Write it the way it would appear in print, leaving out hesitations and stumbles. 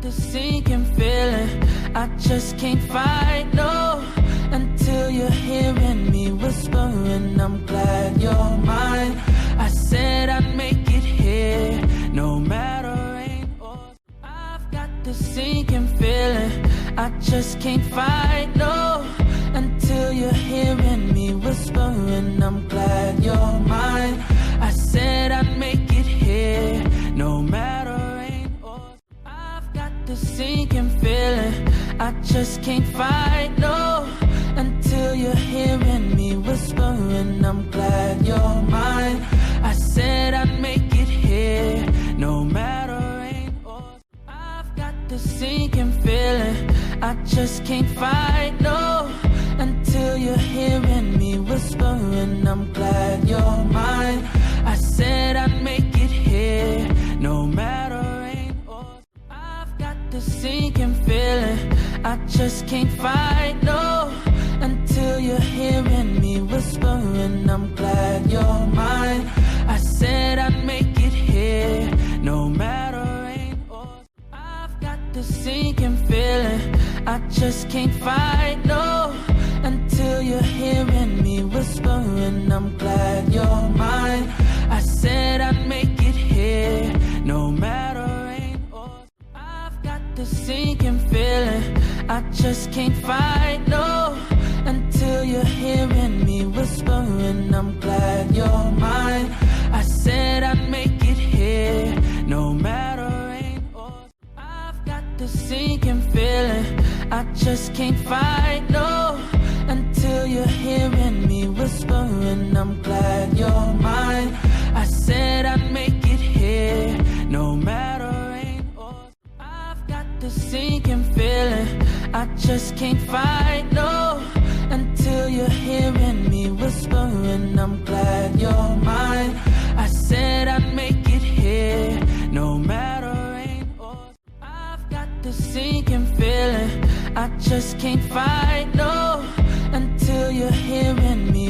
the sinking feeling I just can't fight, no, until you're hearing me whispering, I'm glad you're mine. I said I'd make it here, no matter rain or... I've got the sinking feeling I just can't fight, no, until you're hearing me whispering, I'm glad you're mine. I said I'd make it here, no matter rain or... I've got the sinking feeling I just can't fight, no, until you're hearing me whispering, I'm glad you're mine. I said I'd make it here, no matter rain or... I've got the sinking feeling I just can't fight, no, until you're hearing me whispering, I'm glad you're mine. I said I'd make it here, no matter rain or... I've got the sinking feeling I just can't fight, no, until you're hearing me whispering, I'm glad you're mine. I said I'd make it here, no matter rain or... I've got the sinking feeling I just can't fight, no, until you're hearing me whispering, I'm glad you're mine. I said I'd make it here, no matter rain or... I've got the sinking feeling I just can't fight, no, until you're hearing me whispering, I'm glad you're mine. I said I'd make it here, no matter rain or... I've got the sinking feeling I just can't fight, no, until you're hearing me whispering, I'm glad you're mine. I said I'd make it here, no matter rain or... I've got the sinking feeling I just can't fight, no, until you're hearing me whispering, I'm glad you're mine. I said I'd make it here, no matter rain or... I've got the sinking feeling I just can't fight, no, until you're hearing me